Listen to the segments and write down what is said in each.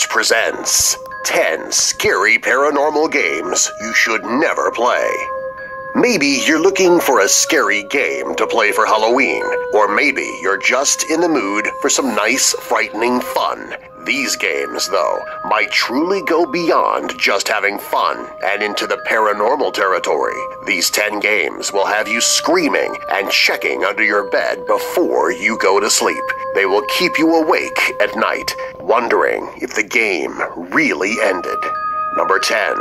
Games presents 10 scary paranormal games you should never play. Maybe you're looking for a scary game to play for Halloween, or maybe you're just in the mood for some nice, frightening fun. These games, though, might truly go beyond just having fun and into the paranormal territory. These 10 games will have you screaming and checking under your bed before you go to sleep. They will keep you awake at night, wondering if the game really ended. Number 10,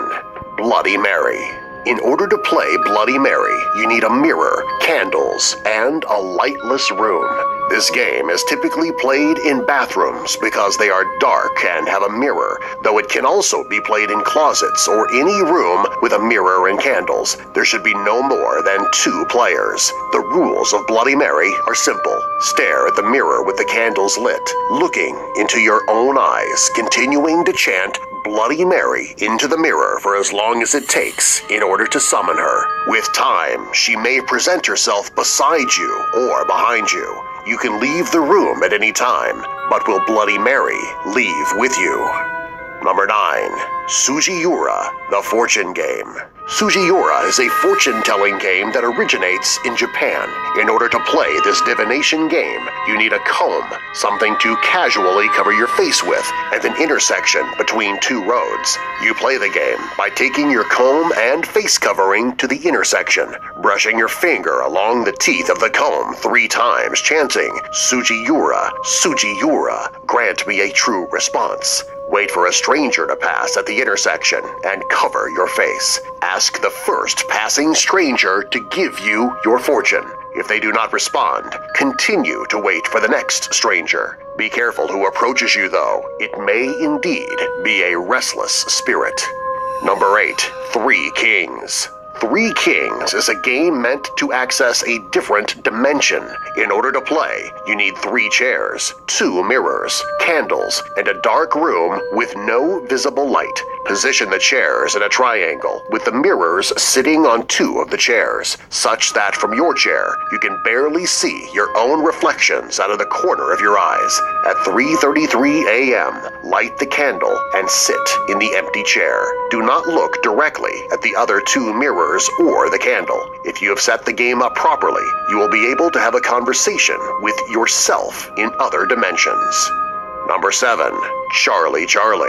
Bloody Mary. In order to play Bloody Mary, you need a mirror, candles, and a lightless room. This game is typically played in bathrooms because they are dark and have a mirror, though it can also be played in closets or any room with a mirror and candles. There should be no more than 2 players. The rules of Bloody Mary are simple. Stare at the mirror with the candles lit, looking into your own eyes, continuing to chant Bloody Mary into the mirror for as long as it takes in order to summon her. With time, she may present herself beside you or behind you. You can leave the room at any time, but will Bloody Mary leave with you? Number 9, Sugiura, the Fortune Game. Sugiura is a fortune-telling game that originates in Japan. In order to play this divination game, you need a comb, something to casually cover your face with, and an intersection between 2 roads. You play the game by taking your comb and face covering to the intersection, brushing your finger along the teeth of the comb 3 times, chanting, Sugiura, Sugiura, grant me a true response. Wait for a stranger to pass at the intersection and cover your face. Ask the first passing stranger to give you your fortune. If they do not respond, continue to wait for the next stranger. Be careful who approaches you, though. It may indeed be a restless spirit. Number 8, 3 Kings. 3 Kings is a game meant to access a different dimension. In order to play, you need 3 chairs, 2 mirrors, candles, and a dark room with no visible light. Position the chairs in a triangle, with the mirrors sitting on 2 of the chairs, such that from your chair, you can barely see your own reflections out of the corner of your eyes. At 3:33 a.m., light the candle and sit in the empty chair. Do not look directly at the other 2 mirrors or the candle. If you have set the game up properly, you will be able to have a conversation with yourself in other dimensions. Number 7, Charlie Charlie.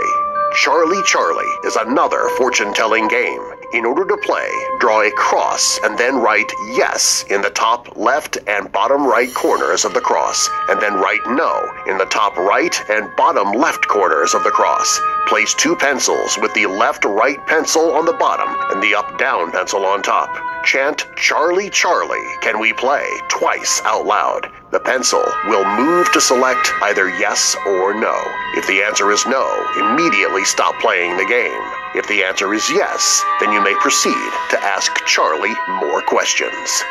Charlie Charlie is another fortune-telling game. In order to play, draw a cross and then write yes in the top left and bottom right corners of the cross, and then write no in the top right and bottom left corners of the cross. Place 2 pencils with the left-right pencil on the bottom and the up-down pencil on top. Chant Charlie Charlie, can we play, twice out loud. The pencil will move to select either yes or no. If the answer is no, immediately stop playing the game. If the answer is yes, then you may proceed to ask Charlie more questions.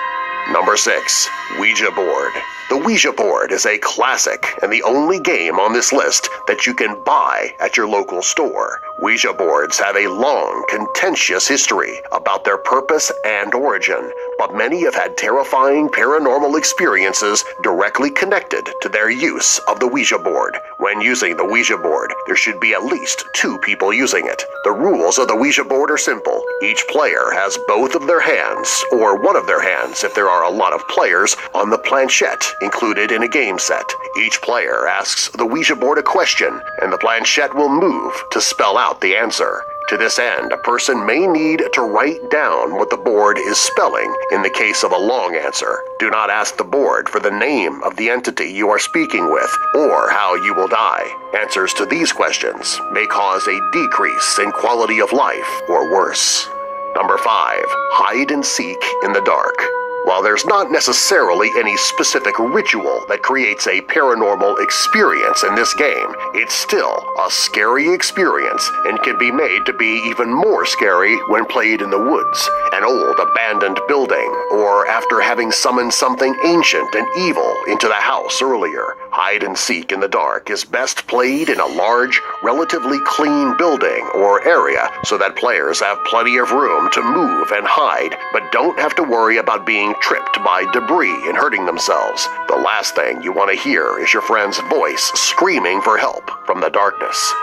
Number 6, Ouija Board. The Ouija Board is a classic and the only game on this list that you can buy at your local store. Ouija boards have a long, contentious history about their purpose and origin, but many have had terrifying paranormal experiences directly connected to their use of the Ouija board. When using the Ouija board, there should be at least 2 people using it. The rules of the Ouija board are simple. Each player has both of their hands, or one of their hands if there are a lot of players, on the planchette included in a game set. Each player asks the Ouija board a question, and the planchette will move to spell out the answer. To this end, a person may need to write down what the board is spelling in the case of a long answer. Do not ask the board for the name of the entity you are speaking with or how you will die. Answers to these questions may cause a decrease in quality of life or worse. Number 5, Hide and Seek in the Dark. While there's not necessarily any specific ritual that creates a paranormal experience in this game, it's still a scary experience and can be made to be even more scary when played in the woods, an old abandoned building, or after having summoned something ancient and evil into the house earlier. Hide and Seek in the Dark is best played in a large, relatively clean building or area so that players have plenty of room to move and hide, but don't have to worry about being tripped by debris and hurting themselves. The last thing you want to hear is your friend's voice screaming for help from the darkness.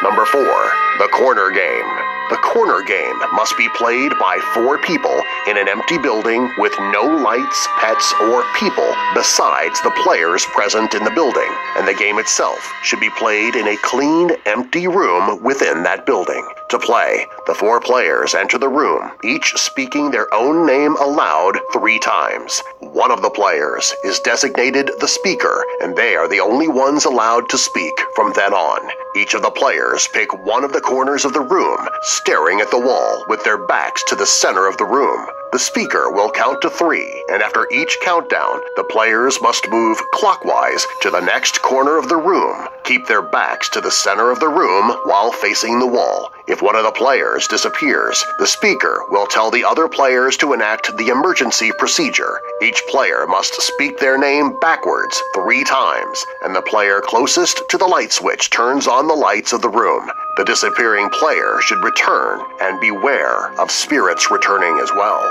Number 4. The corner game. The corner game must be played by 4 people in an empty building with no lights, pets, or people besides the players present in the building, and the game itself should be played in a clean, empty room within that building. To play, the 4 players enter the room, each speaking their own name aloud 3 times. One of the players is designated the speaker, and they are the only ones allowed to speak from then on. Each of the players pick one of the corners of the room, staring at the wall with their backs to the center of the room. The speaker will count to 3, and after each countdown, the players must move clockwise to the next corner of the room. Keep their backs to the center of the room while facing the wall. If one of the players disappears, the speaker will tell the other players to enact the emergency procedure. Each player must speak their name backwards 3 times, and the player closest to the light switch turns on the lights of the room. The disappearing player should return, and beware of spirits returning as well.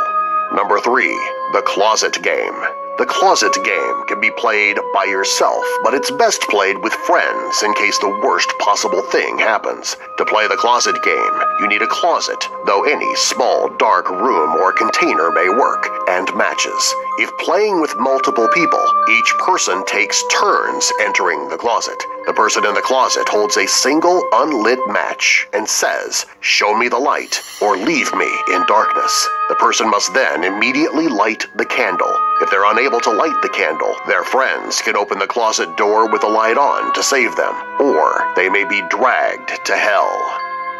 Number 3. The closet game. The closet game can be played by yourself, but it's best played with friends in case the worst possible thing happens. To play the closet game, you need a closet, though any small, dark room or container may work, and matches. If playing with multiple people, each person takes turns entering the closet. The person in the closet holds a single unlit match and says, "Show me the light," or "Leave me in darkness." The person must then immediately light the candle. If they're unable to light the candle, their friends can open the closet door with the light on to save them, or they may be dragged to hell.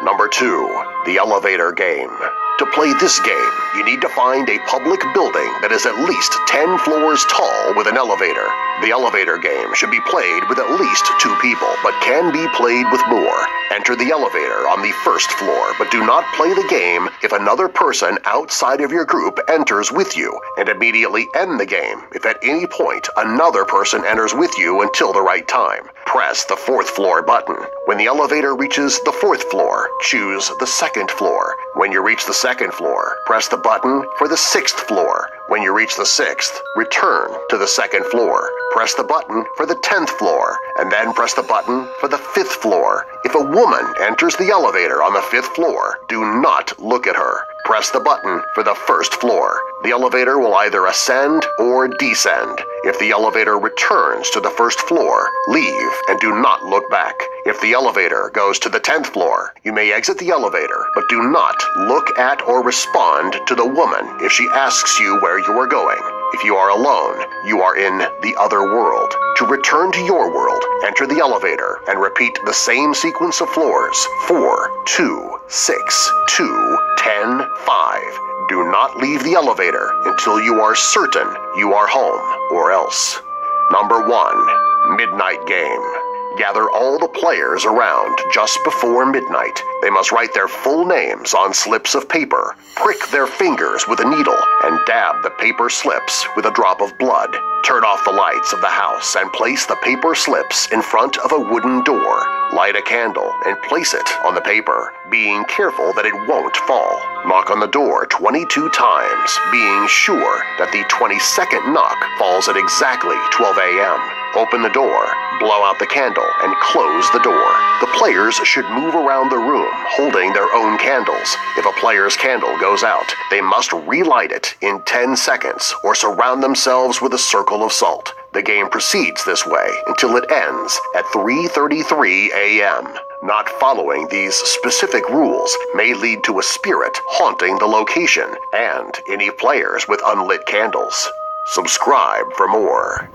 Number 2. The elevator game. To play this game, you need to find a public building that is at least 10 floors tall with an elevator. The elevator game should be played with at least 2 people, but can be played with more. Enter the elevator on the 1st floor, but do not play the game if another person outside of your group enters with you, and immediately end the game if at any point another person enters with you until the right time. Press the 4th floor button. When the elevator reaches the 4th floor, choose the 2nd floor. When you reach the 2nd floor, press the button for the 6th floor. When you reach the 6th, return to the 2nd floor. Press the button for the 10th floor, and then press the button for the 5th floor. If a woman enters the elevator on the 5th floor, do not look at her. Press the button for the 1st floor. The elevator will either ascend or descend. If the elevator returns to the 1st floor, leave and do not look back. If the elevator goes to the 10th floor, you may exit the elevator, but do not look at or respond to the woman if she asks you where you are going. If you are alone, you are in the other world. To return to your world, enter the elevator and repeat the same sequence of floors: 4, 2, 6, 2, 10, 5. Do not leave the elevator until you are certain you are home, or else. Number 1. Midnight game. Gather all the players around just before midnight. They must write their full names on slips of paper, prick their fingers with a needle, and dab the paper slips with a drop of blood. Turn off the lights of the house and place the paper slips in front of a wooden door. Light a candle and place it on the paper, being careful that it won't fall. Knock on the door 22 times, being sure that the 22nd knock falls at exactly 12 a.m. Open the door, blow out the candle, and close the door. The players should move around the room holding their own candles. If a player's candle goes out, they must relight it in 10 seconds or surround themselves with a circle of salt. The game proceeds this way until it ends at 3:33 a.m. Not following these specific rules may lead to a spirit haunting the location and any players with unlit candles. Subscribe for more.